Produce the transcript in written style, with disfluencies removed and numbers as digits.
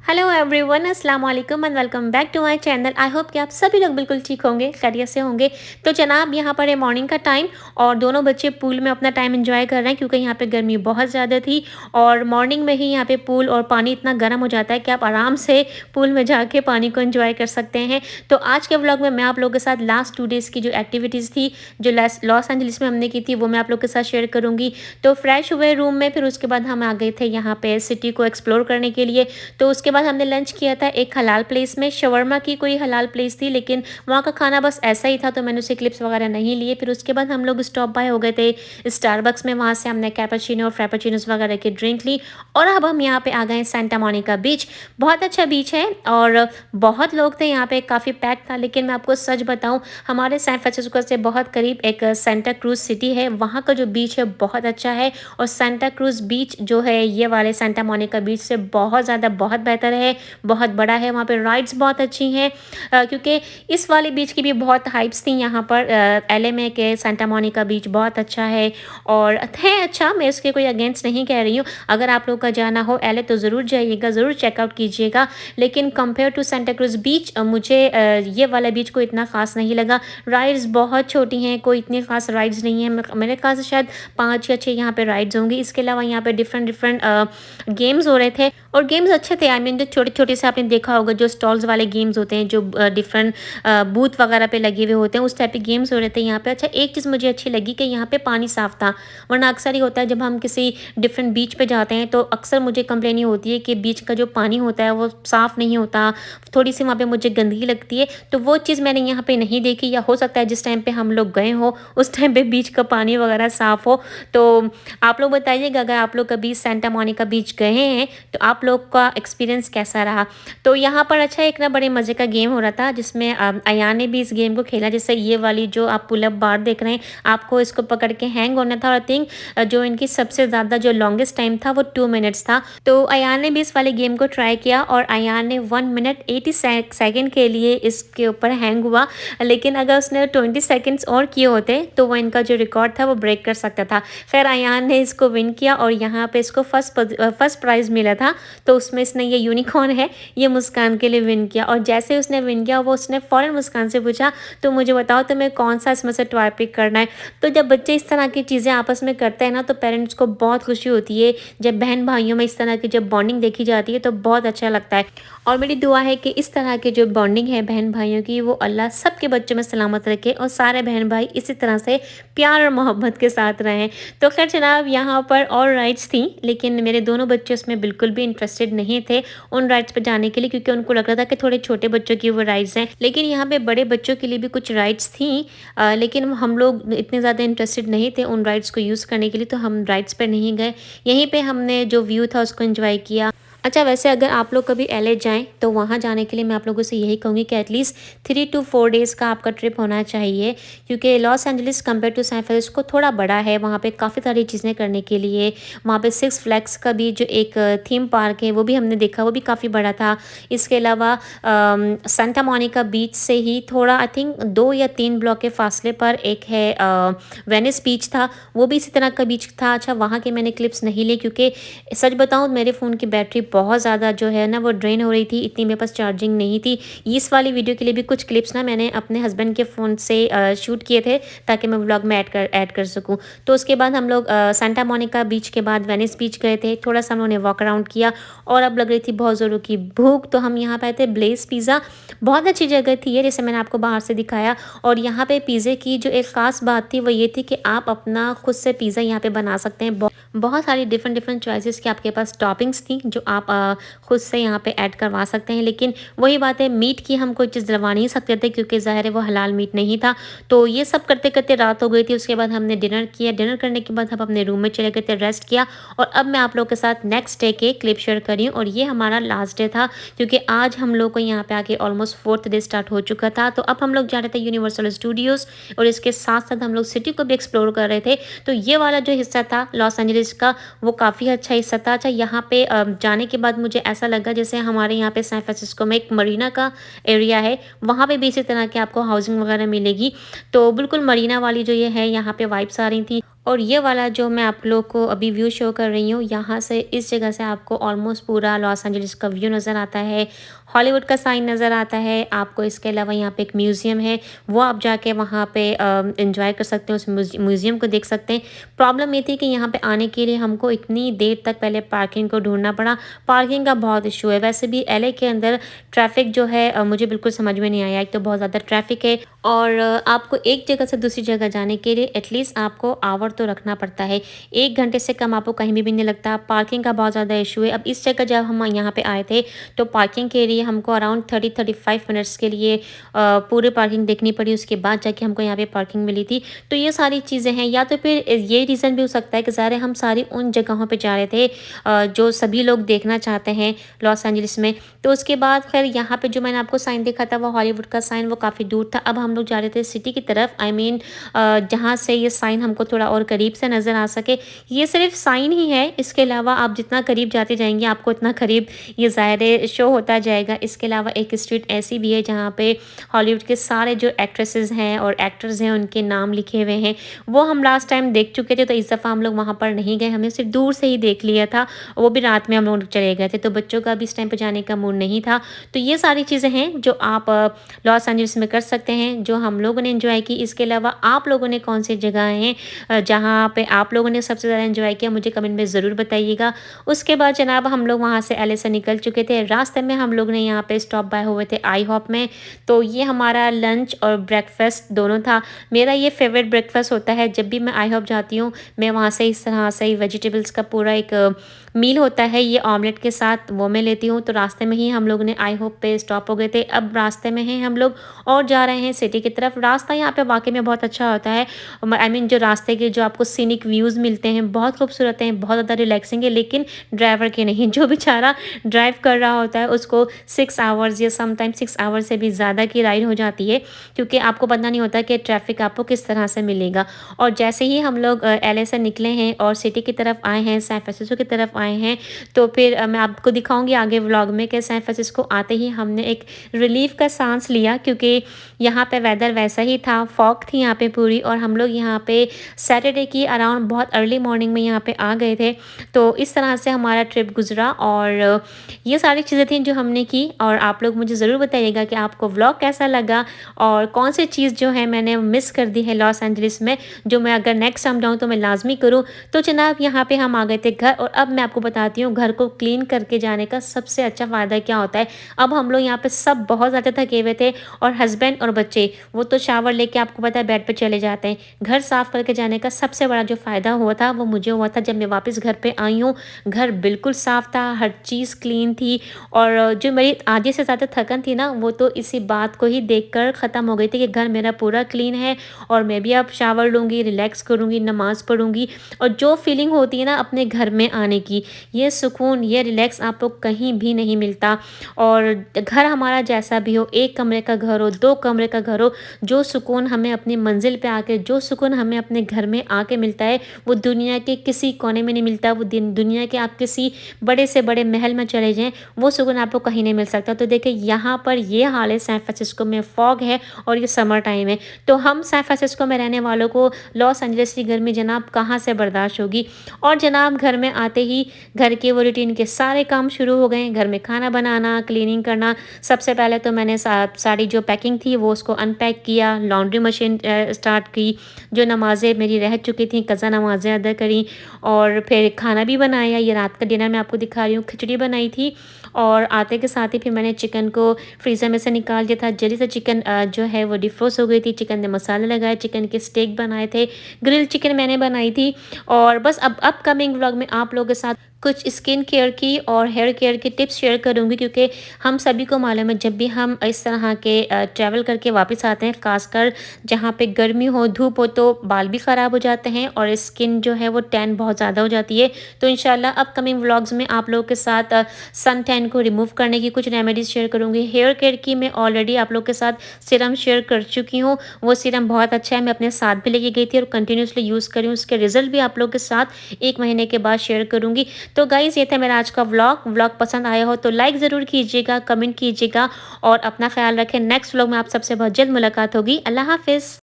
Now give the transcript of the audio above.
Hello everyone, अस्सलाम वालेकुम and welcome back to my channel. I hope कि आप सभी लोग बिल्कुल ठीक होंगे, खैरियत से होंगे। तो जनाब, यहाँ पर है मॉर्निंग का टाइम और दोनों बच्चे पूल में अपना टाइम एंजॉय कर रहे हैं क्योंकि यहाँ पे गर्मी बहुत ज़्यादा थी और मॉर्निंग में ही यहाँ पे पूल और पानी इतना गर्म हो जाता है कि आप आराम से पूल में जाके पानी को एंजॉय कर सकते हैं। तो आज के व्लॉग में मैं आप लोगों के साथ लास्ट 2 डेज़ की जो एक्टिविटीज़ थी, जो लॉस एंजलिस में हमने की थी, वो मैं आप लोग के साथ शेयर करूँगी। तो फ्रेश हुए रूम में, फिर उसके बाद हम आ गए थे यहाँ पे सिटी को एक्सप्लोर करने के लिए। तो उसके बाद हमने लंच किया था एक हलाल प्लेस में, शवरमा की कोई हलाल प्लेस थी, लेकिन वहाँ का खाना बस ऐसा ही था तो मैंने उसे क्लिप्स वगैरह नहीं लिए। फिर उसके बाद हम लोग स्टॉप बाय हो गए थे स्टारबक्स में, वहाँ से हमने कैपेचिनो और फ्रेपेचिनोस वगैरह की ड्रिंक ली और अब हम यहाँ पे आ गए सेंटा मोनिका बीच। बहुत अच्छा बीच है और बहुत लोग थे यहाँ पे, काफ़ी पैक था। लेकिन मैं आपको सच बताऊँ, हमारे सैन फ्रांसिस्को से बहुत करीब एक सेंटा क्रूज सिटी है, वहाँ का जो बीच है बहुत अच्छा है और सेंटा क्रूज बीच जो है ये वाले सेंटा मोनिका बीच से बहुत ज़्यादा बहुत बेहतर है, बहुत बड़ा है। वहाँ पे राइड्स बहुत अच्छी हैं क्योंकि इस वाले बीच की भी बहुत हाइप्स थी यहाँ पर एलए में के सेंटा मोनिका बीच बहुत अच्छा है और है अच्छा, मैं इसके कोई अगेंस्ट नहीं कह रही हूँ। अगर आप लोग का जाना हो एलए तो ज़रूर जाइएगा, ज़रूर चेकआउट कीजिएगा। लेकिन कंपेयर टू सेंटा क्रूज बीच मुझे ये वाला बीच को इतना ख़ास नहीं लगा। राइड्स बहुत छोटी हैं, कोई इतनी ख़ास राइड्स नहीं है। मेरे ख्याल से शायद 5 या 6 यहाँ पे राइड्स होंगी। इसके अलावा यहाँ पे डिफरेंट गेम्स हो रहे थे और गेम्स अच्छे थे। आई मीन जो छोटे छोटे से आपने देखा होगा, जो स्टॉल्स वाले गेम्स होते हैं, जो डिफरेंट बूथ वगैरह पे लगे हुए होते हैं, उस टाइप के गेम्स हो रहे थे यहाँ पे। अच्छा, एक चीज़ मुझे अच्छी लगी कि यहाँ पे पानी साफ़ था, वरना अक्सर ही होता है जब हम किसी डिफरेंट बीच पे जाते हैं तो अक्सर मुझे कंप्लेन ये होती है कि बीच का जो पानी होता है वो साफ़ नहीं होता, थोड़ी सी वहाँ पे मुझे गंदगी लगती है। तो वो चीज़ मैंने यहाँ पे नहीं देखी, या हो सकता है जिस टाइम पे हम लोग गए हो उस टाइम पे बीच का पानी वगैरह साफ़ हो। तो आप लोग बताइएगा, अगर आप लोग कभी सेंटा मोनिका बीच गए हैं तो आप लोग का एक्सपीरियंस कैसा रहा। तो यहाँ पर अच्छा एक ना बड़े मज़े का गेम हो रहा था जिसमें अयान ने भी इस गेम को खेला। जैसे ये वाली जो आप पुल अप बार देख रहे हैं, आपको इसको पकड़ के हैंग होना था और आई थिंक जो इनकी सबसे ज़्यादा जो लॉन्गेस्ट टाइम था वो 2 मिनट्स था। तो अयान ने भी इस वाले गेम को ट्राई किया और अयान ने 1 मिनट 80 सेकेंड के लिए इसके ऊपर हैंग हुआ। लेकिन अगर उसने 20 सेकेंड्स और किए होते तो वो इनका जो रिकॉर्ड था वो ब्रेक कर सकता था। खैर अयान ने इसको विन किया और यहाँ पे इसको फर्स्ट प्राइज़ मिला था। तो उसमें इसने ये यूनिकॉर्न है, ये मुस्कान के लिए विन किया और जैसे उसने विन किया वो उसने फ़ौरन मुस्कान से पूछा, तो मुझे बताओ तुम्हें कौन सा इसमें से टॉय पिक करना है। तो जब बच्चे इस तरह की चीज़ें आपस में करते हैं ना, तो पेरेंट्स को बहुत खुशी होती है। जब बहन भाइयों में इस तरह की जब बॉन्डिंग देखी जाती है तो बहुत अच्छा लगता है और मेरी दुआ है कि इस तरह की जो बॉन्डिंग है बहन भाइयों की, वो अल्लाह सबके बच्चों में सलामत रखे और सारे बहन भाई इसी तरह से प्यार और मोहब्बत के साथ रहें। तो खैर जनाब, यहाँ पर और राइड्स थी लेकिन मेरे दोनों बच्चे उसमें बिल्कुल भी इंटरेस्टेड नहीं थे उन राइड्स पे जाने के लिए, क्योंकि उनको लग रहा था कि थोड़े छोटे बच्चों की वो राइड्स हैं। लेकिन यहाँ पे बड़े बच्चों के लिए भी कुछ राइड्स थी लेकिन हम लोग इतने ज़्यादा इंटरेस्टेड नहीं थे उन राइड्स को यूज़ करने के लिए, तो हम राइड्स पे नहीं गए। यहीं पे हमने जो व्यू था उसको एंजॉय किया। अच्छा, वैसे अगर आप लोग कभी एलए जाएँ तो वहाँ जाने के लिए मैं आप लोगों से यही कहूँगी कि एटलीस्ट 3 to 4 डेज़ का आपका ट्रिप होना चाहिए, क्योंकि Los Angeles compare to San Francisco थोड़ा बड़ा है। वहाँ पे काफ़ी सारी चीज़ें करने के लिए, वहाँ पे सिक्स फ्लैग्स का भी जो एक थीम पार्क है वो भी हमने देखा, वो भी काफ़ी बड़ा था। इसके अलावा सेंटा मोनिका बीच से ही थोड़ा आई थिंक 2 या 3 ब्लॉक के फासले पर एक है वेनिस बीच था, वो भी इसी तरह का बीच था। अच्छा, वहाँ के मैंने क्लिप्स नहीं लिए क्योंकि सच बताऊँ मेरे फ़ोन की बैटरी बहुत ज़्यादा जो है ना वो ड्रेन हो रही थी, इतनी मेरे पास चार्जिंग नहीं थी। इस वाली वीडियो के लिए भी कुछ क्लिप्स ना मैंने अपने हस्बैंड के फ़ोन से शूट किए थे ताकि मैं व्लॉग में ऐड कर सकूँ। तो उसके बाद हम लोग सेंटा मोनिका बीच के बाद वेनिस बीच गए थे, थोड़ा सा हमने वॉक अराउंड किया और अब लग रही थी बहुत ज़ोरों की भूख, तो हम यहाँ पे आए थे ब्लेस पिज़्ज़ा। बहुत अच्छी जगह थी ये, जैसे मैंने आपको बाहर से दिखाया। और यहाँ पे पिज़्ज़े की जो एक ख़ास बात थी वो ये थी कि आप अपना खुद से पिज़्ज़ा यहाँ पे बना सकते हैं। बहुत सारी डिफरेंट चॉइसेस की आपके पास टॉपिंग्स थी जो आप खुद से यहाँ पे ऐड करवा सकते हैं। लेकिन वही बात है, मीट की हम कोई चीज़ डलवा नहीं सकते थे क्योंकि ज़ाहिर है वो हलाल मीट नहीं था। तो ये सब करते करते रात हो गई थी। उसके बाद हमने डिनर किया, डिनर करने के बाद हम अपने रूम में चले गए थे, रेस्ट किया और अब मैं आप लोग के साथ नेक्स्ट डे के क्लिप शेयर करी हूँ। और ये हमारा लास्ट डे था क्योंकि आज हम लोग को यहाँ पे आके ऑलमोस्ट 4th डे स्टार्ट हो चुका था। तो अब हम लोग जा रहे थे यूनिवर्सल स्टूडियोज़ और इसके साथ साथ हम लोग सिटी को भी एक्सप्लोर कर रहे थे। तो ये वाला जो हिस्सा था लॉस एंजलिस का, वो काफ़ी अच्छा हिस्सा था। अच्छा, यहाँ पे जाने के बाद मुझे ऐसा लगा जैसे हमारे यहाँ पे सैन फ्रांसिस्को में एक मरीना का एरिया है, वहाँ पे भी इसी तरह की आपको हाउसिंग वगैरह मिलेगी। तो बिल्कुल मरीना वाली जो ये है यहाँ पे वाइब्स आ रही थी और ये वाला जो मैं आप लोग को अभी व्यू शो कर रही हूँ, यहाँ से इस जगह से आपको ऑलमोस्ट पूरा लॉस एंजलिस का व्यू नज़र आता है, हॉलीवुड का साइन नज़र आता है आपको। इसके अलावा यहाँ पे एक म्यूज़ियम है, वो आप जाके वहाँ पे एंजॉय कर सकते हैं, उस म्यूज़ियम को देख सकते हैं। प्रॉब्लम ये थी कि यहाँ पे आने के लिए हमको इतनी देर तक पहले पार्किंग को ढूंढना पड़ा। पार्किंग का बहुत इशू है। वैसे भी एलए के अंदर ट्रैफिक जो है मुझे बिल्कुल समझ में नहीं आया। एक तो बहुत ज़्यादा ट्रैफिक है और आपको एक जगह से दूसरी जगह जाने के लिए एटलीस्ट आपको आवर तो रखना पड़ता है। 1 घंटे से कम आपको कहीं भी नहीं लगता। पार्किंग का बहुत ज़्यादा इशू है। अब इस जगह जब हम यहाँ पे आए थे तो पार्किंग के लिए हमको अराउंड 30-35 मिनट्स के लिए पूरी पार्किंग देखनी पड़ी। उसके बाद जाके हमको यहाँ पे पार्किंग मिली थी। तो ये सारी चीज़ें हैं। या तो फिर ये रीज़न भी हो सकता है कि ज़ाहिर है हम सारी उन जगहों पे जा रहे थे जो सभी लोग देखना चाहते हैं लॉस एंजलिस में। तो उसके बाद फिर यहाँ पे जो मैंने आपको साइन देखा था वो हॉलीवुड का साइन, वो काफ़ी दूर था। अब हम लोग जा रहे थे सिटी की तरफ, आई मीन जहाँ से ये साइन हमको थोड़ा और करीब से नज़र आ सके। ये सिर्फ साइन ही है, इसके अलावा आप जितना करीब जाते जाएंगे आपको उतना करीब ये ज़ाहिर शो होता जाएगा। इसके अलावा एक स्ट्रीट ऐसी भी है जहाँ पे हॉलीवुड के सारे जो एक्ट्रेसेस हैं और एक्टर्स हैं उनके नाम लिखे हुए हैं। वो हम लास्ट टाइम देख चुके थे, तो इस दफ़ा हम लोग वहाँ पर नहीं गए, हमने सिर्फ दूर से ही देख लिया था। वो भी रात में हम लोग चले गए थे, तो बच्चों का भी इस टाइम पर जाने का मूड नहीं था। तो ये सारी चीज़ें हैं जो आप लॉस एंजलिस में कर सकते हैं, जो हम लोगों ने एंजॉय की। इसके अलावा आप लोगों ने कौन सी जगह हैं जहाँ पे आप लोगों ने सबसे ज़्यादा एंजॉय किया, मुझे कमेंट में ज़रूर बताइएगा। उसके बाद जनाब हम लोग वहाँ से एलए से निकल चुके थे। रास्ते में हम लोग ने यहाँ पे स्टॉप बाय हुए थे आई हॉप में। तो ये हमारा लंच और ब्रेकफास्ट दोनों था। मेरा ये फेवरेट ब्रेकफास्ट होता है, जब भी मैं आई हॉप जाती हूँ मैं वहाँ से इस तरह से ही वेजिटेबल्स का पूरा एक मील होता है, ये ऑमलेट के साथ, वो मैं लेती हूँ। तो रास्ते में ही हम लोग ने आई होप पे स्टॉप हो गए थे। अब रास्ते में हैं हम लोग और जा रहे हैं सिटी की तरफ। रास्ता यहाँ पे वाकई में बहुत अच्छा होता है। आई मीन जो रास्ते के जो आपको सीनिक व्यूज़ मिलते हैं बहुत खूबसूरत हैं, बहुत ज़्यादा रिलैक्सिंग है, लेकिन ड्राइवर के नहीं। जो बेचारा ड्राइव कर रहा होता है उसको 6 आवर्स या समटाइम 6 आवर्स से भी ज़्यादा की राइड हो जाती है, क्योंकि आपको पता नहीं होता कि ट्रैफिक आपको किस तरह से मिलेगा। और जैसे ही हम लोग एलए से निकले हैं और सिटी की तरफ आए हैं, सैन फ्रांसिस्को की तरफ आए हैं, तो फिर मैं आपको दिखाऊंगी आगे व्लॉग में कि सैन फ्रांसिस्को आते ही हमने एक रिलीफ का सांस लिया, क्योंकि यहाँ पे वेदर वैसा ही था, फॉग थी यहाँ पे पूरी। और हम लोग यहाँ पे सैटरडे की अराउंड बहुत अर्ली मॉर्निंग में यहाँ पे आ गए थे। तो इस तरह से हमारा ट्रिप गुजरा और ये सारी चीज़ें थी जो हमने की। और आप लोग मुझे ज़रूर बताइएगा कि आपको व्लॉग कैसा लगा और कौन सी चीज़ जो है मैंने मिस कर दी है लॉस एंजलिस में, जो मैं अगर नेक्स्ट टाइम जाऊँ तो मैं लाजमी करूँ। तो जनाब यहाँ पे हम आ गए थे घर, और अब मैं आपको बताती हूँ घर को क्लीन करके जाने का सबसे अच्छा फ़ायदा क्या होता है। अब हम लोग यहाँ पे सब बहुत ज़्यादा थके हुए थे और हस्बैंड और बच्चे वो तो शावर लेके आपको पता है बेड पे चले जाते हैं। घर साफ़ करके जाने का सबसे बड़ा जो फ़ायदा हुआ था वो मुझे हुआ था जब मैं वापस घर पे आई हूँ। घर बिल्कुल साफ़ था, हर चीज़ क्लीन थी, और जो मेरी आधे से ज़्यादा थकन थी ना वो तो इसी बात को ही देख कर ख़त्म हो गई थी कि घर मेरा पूरा क्लीन है और मैं भी अब शावर लूँगी, रिलैक्स करूँगी, नमाज़ पढ़ूँगी। और जो फीलिंग होती है ना अपने घर में आने की, ये सुकून, ये रिलैक्स आपको कहीं भी नहीं मिलता। और घर हमारा जैसा भी हो, 1 कमरे का घर हो, 2 कमरे का घर हो, जो सुकून हमें अपनी मंजिल पे आके, जो सुकून हमें अपने घर में आके मिलता है वो दुनिया के किसी कोने में नहीं मिलता। वो दुनिया के आप किसी बड़े से बड़े महल में चले जाएँ, वो सुकून आपको कहीं नहीं मिल सकता। तो देखिए यहाँ पर ये हाल है, सैन फ्रांसिस्को में फॉग है और ये समर टाइम है। तो हम सैन फ्रांसिस्को में रहने वालों को लॉस एंजलिस की गर्मी जनाब कहाँ से बर्दाश्त होगी। और जनाब घर में आते ही घर के वो रूटीन के सारे काम शुरू हो गए। घर में खाना बनाना, क्लीनिंग करना। सबसे पहले तो मैंने सारी जो पैकिंग थी वो उसको अनपैक किया, लॉन्ड्री मशीन स्टार्ट की, जो नमाज़ें मेरी रह चुकी थी कज़ा नमाज़ें अदा करी, और फिर खाना भी बनाया। ये रात का डिनर मैं आपको दिखा रही हूँ, खिचड़ी बनाई थी। और आते के साथ ही फिर मैंने चिकन को फ्रीज़र में से निकाल दिया था। जल्दी से चिकन जो है वो डिफ्रोस्ट हो गई थी। चिकन में मसाले लगाए, चिकन के स्टेक बनाए थे, ग्रिल चिकन मैंने बनाई थी। और बस अब अपकमिंग व्लॉग में आप लोगों के साथ कुछ स्किन केयर की और हेयर केयर की टिप्स शेयर करूंगी, क्योंकि हम सभी को मालूम है जब भी हम इस तरह के ट्रैवल करके वापस आते हैं, खासकर जहाँ पे गर्मी हो, धूप हो, तो बाल भी ख़राब हो जाते हैं और स्किन जो है वो टैन बहुत ज़्यादा हो जाती है। तो इंशाल्लाह अपकमिंग व्लॉग्स में आप लोगों के साथ सन टैन को रिमूव करने की कुछ रेमेडीज़ शेयर करूँगी। हेयर केयर की मैं ऑलरेडी आप लोग के साथ सीरम शेयर कर चुकी हूँ, वो सीरम बहुत अच्छा है, मैं अपने साथ भी लेके गई थी और कंटिन्यूसली यूज़ करी हूँ। उसके रिजल्ट भी आप लोग के साथ 1 महीने के बाद शेयर करूँगी। तो गाइज़ ये था मेरा आज का व्लॉग पसंद आया हो तो लाइक ज़रूर कीजिएगा, कमेंट कीजिएगा और अपना ख्याल रखें। नेक्स्ट व्लॉग में आप सबसे बहुत जल्द मुलाकात होगी। अल्लाह हाफ़िज़।